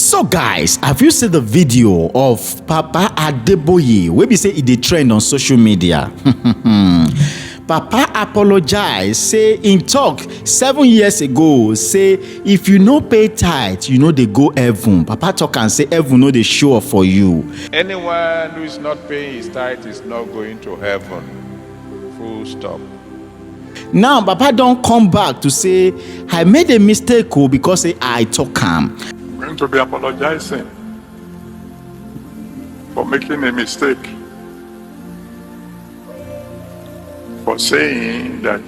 So guys, have you seen the video of Papa Adeboye wey be say e dey trend on social media? Papa apologize, say in talk 7 years ago, say if you no pay tithe, you no dey go heaven. Papa talk and say heaven no dey show up for you. Anyone who is not paying his tithe is not going to heaven. Full stop. Now Papa don come back to say I made a mistake because say I talk am. I'm going to be apologizing for making a mistake, for saying that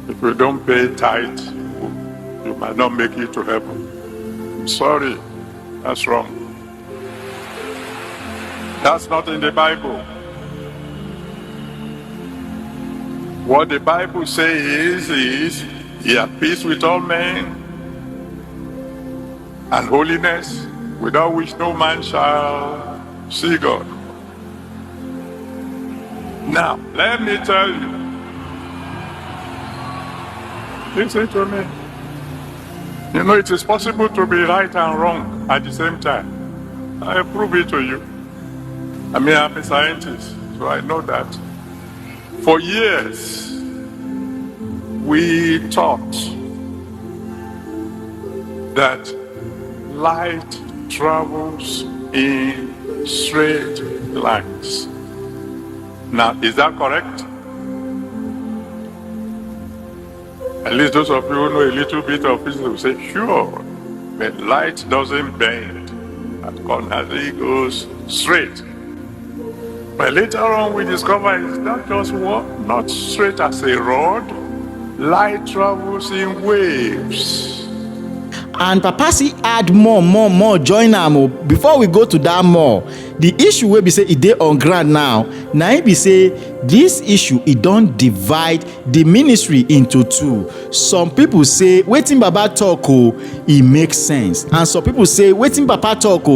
if you don't pay tithe, you might not make it to heaven. I'm sorry, that's wrong. That's not in the Bible. What the Bible says is, ye have peace with all men, and holiness, without which no man shall see God. Now, let me tell you, listen to me. You know, it is possible to be right and wrong at the same time. I prove it to you. I mean, I'm a scientist, so I know that. For years, we taught that light travels in straight lines. Now, is that correct? At least those of you who know a little bit of physics will say, sure, but light doesn't bend at corners, it goes straight. But later on we discover it's not just what? Not straight as a rod. Light travels in waves. And Papa see add more join am. Before we go to that more, the issue wey be say e dey on ground now, na im be say this issue e don divide the ministry into two. Some people say wetin Baba talk e make sense, and some people say wetin Papa talk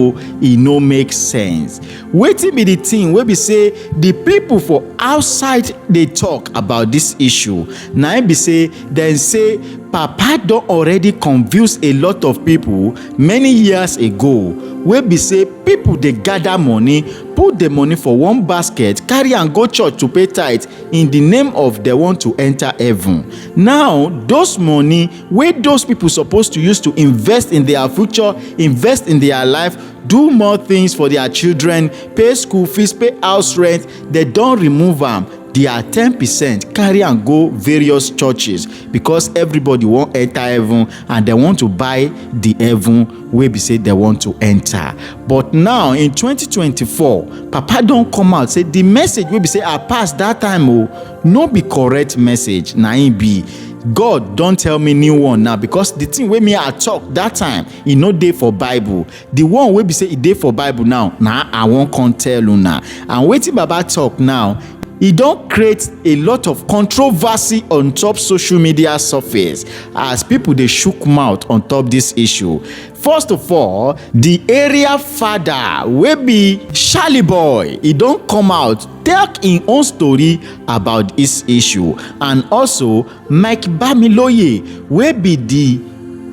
e no make sense. Wetin be the thing wey be say the people for outside dey talk about this issue? Na im be say dem say Papa don already confuse a lot of people many years ago, wey be say people dey gather money, put the money for one basket, carry am go church to pay tithe in the name of they want to enter heaven. Now those money wey those people supposed to use to invest in their future, invest in their life, do more things for their children, pay school fees, pay house rent, they don remove am. Their 10% carry and go various churches because everybody wan enter heaven and they want to buy the heaven wey be say they want to enter. But now in 2024, Papa don come out say the message wey be say I pass that time no be correct message. Na im be God don tell me new one now, because the thing wey me I talk that time e no dey for Bible. The one wey be say e dey for Bible now, na I wan come tell una. And wetin Baba talk now, e don create a lot of controversy on top social media surface as people dey shook mouth on top this issue. First of all, the area Fada wey be CHARLY boy, e don come out talk im own story about this issue, and also Bamiloye wey be the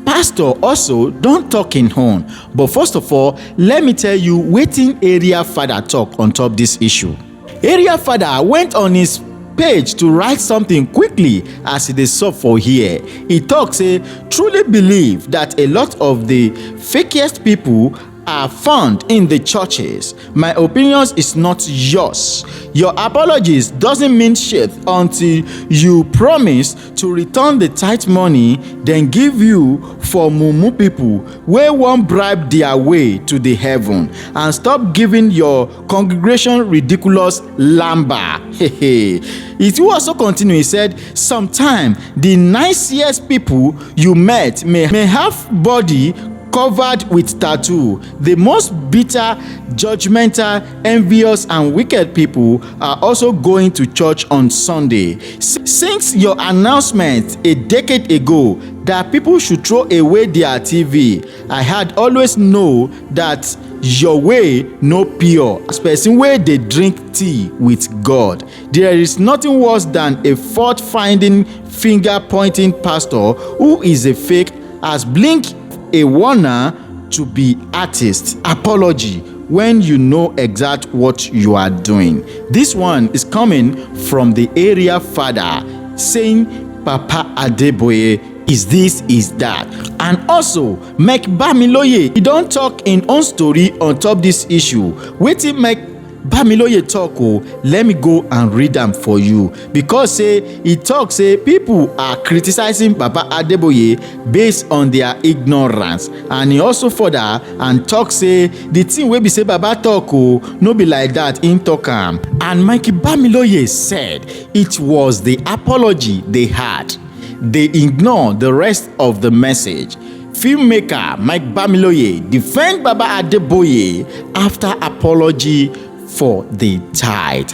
pastor also don talk in own. But first of all, let me tell you wetin area Fada talk on top this issue. Area Fada went on his page to write something quickly as e dey sup for here. He talk say truly believe that a lot of the fakest people are found in the churches. My opinions is not yours. Your apologies doesn't mean shit until you promise to return the tithe money then give you for mumu people wey wan bribe their way to the heaven, and stop giving your congregation ridiculous lamba. It will also continue. He said, sometime the nicest people you met may have body covered with tattoo. The most bitter, judgmental, envious, and wicked people are also going to church on Sunday. Since your announcement a decade ago that people should throw away their TV, I had always know that your way no pure. As person wey dey drink tea with God, there is nothing worse than a fault-finding, finger-pointing pastor who is a fake, as blink a warner to be artist. Apology when you know exact what you are doing. This one is coming from the area Fada, saying Papa Adeboye is this, is that. And also make Bamiloye, he don't talk in own story on top this issue. Wetin make Bamiloye talk, oh, let me go and read them for you, because say he talk say people are criticizing Papa Adeboye based on their ignorance, and he also further and talk say the thing wey be say Baba talk, oh, no be like that in talk am. And Mikey Bamiloye said it was the apology they had. They ignore the rest of the message. Filmmaker Mike Bamiloye defend Baba Adeboye after apology for the tithe.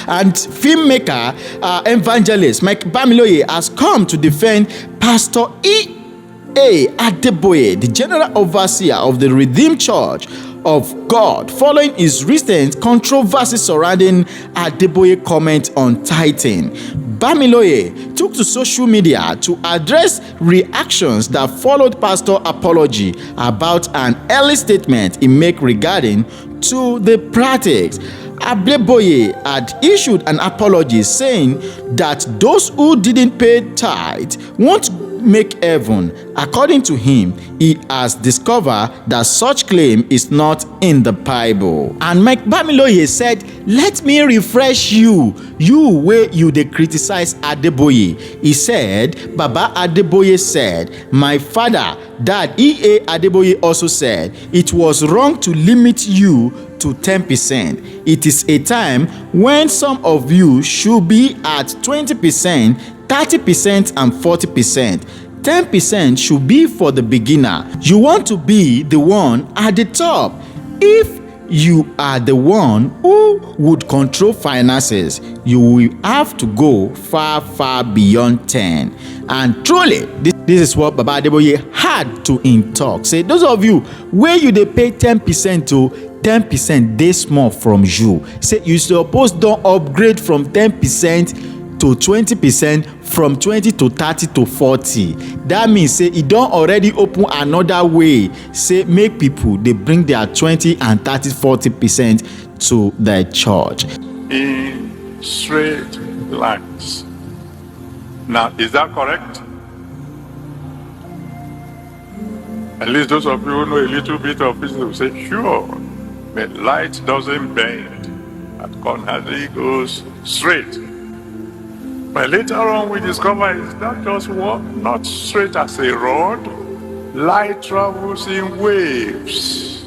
And filmmaker evangelist Mike Bamiloye has come to defend Pastor E.A. Adeboye, the general overseer of the Redeemed Church of God, following his recent controversy surrounding Adeboye comment on tithing. Bamiloye took to social media to address reactions that followed pastor apology about an early statement he made regarding to the practice. Adeboye had issued an apology saying that those who didn't pay tithe won't make heaven. According to him, he has discovered that such claim is not in the Bible. And Mike Bamiloye said, let me refresh you where you dey criticize Adeboye. He said, Baba Adeboye said, my father, Dad E.A. Adeboye also said, it was wrong to limit you to 10%. It is a time when some of you should be at 20%, 30% and 40%. 10% should be for the beginner. You want to be the one at the top. If you are the one who would control finances, you will have to go far, far beyond 10. And truly, this is what Baba Adeboye had to in talk. Say, those of you where you dey pay 10% to 10% dey small from you. Say you suppose don't upgrade from 10% to 20%, from 20 to 30 to 40. That means say e don already open another way. Say make people they bring their 20 and 30, 40% to the church. In straight lines. Now, is that correct? At least those of you who know a little bit of business will say, sure, but light doesn't bend. At corners it goes straight. But later on we discover it's not just what, not straight as a rod. Light travels in waves,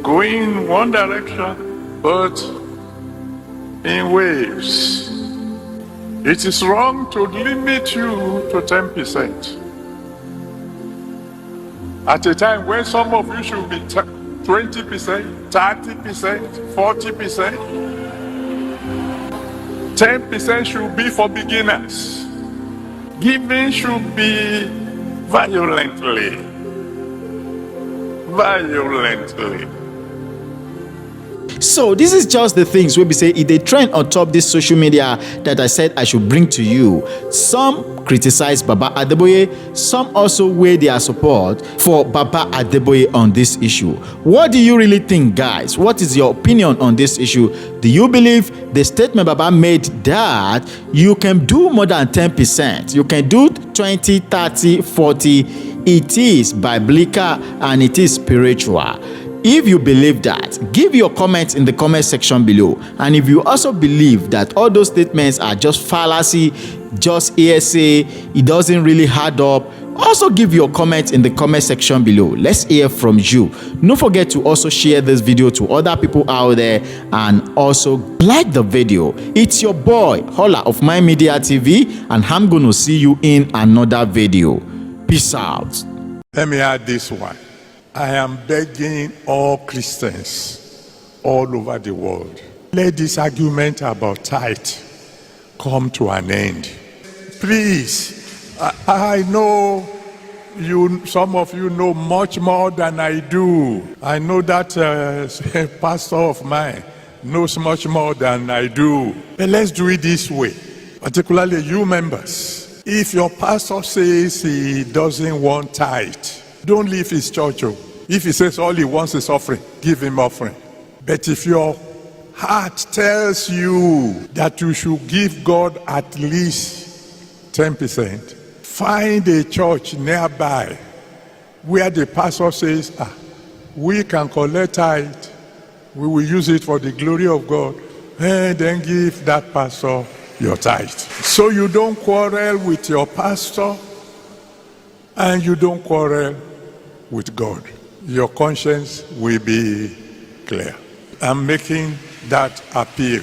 going one direction, but in waves. It is wrong to limit you to 10%. At a time when some of you should be 20%, 30%, 40%, 10% should be for beginners. Giving should be violently. So this is just the things we be say if they trend on top this social media that I said I should bring to you. Some criticize Baba Adeboye, some also weigh their support for Baba Adeboye on this issue. What do you really think, guys? What is your opinion on this issue? Do you believe the statement Baba made that you can do more than 10%? You can do 20, 30, 40. It is biblical and it is spiritual. If you believe that, give your comments in the comment section below. And if you also believe that all those statements are just fallacy, just hearsay, it doesn't really add up, also give your comments in the comment section below. Let's hear from you. Don't forget to also share this video to other people out there and also like the video. It's your boy Holla of Maimedia TV, and I'm gonna see you in another video. Peace out. Let me add this one. I am begging all Christians all over the world, let this argument about tithe come to an end. Please, I know you, some of you know much more than I do. I know that pastor of mine knows much more than I do. But let's do it this way, particularly you members. If your pastor says he doesn't want tithe, don't leave his church. If he says all he wants is offering, give him offering. But if your heart tells you that you should give God at least 10%, find a church nearby where the pastor says, we can collect tithe, we will use it for the glory of God, and then give that pastor your tithe. So you don't quarrel with your pastor, and you don't quarrel with God. Your conscience will be clear. I'm making that appeal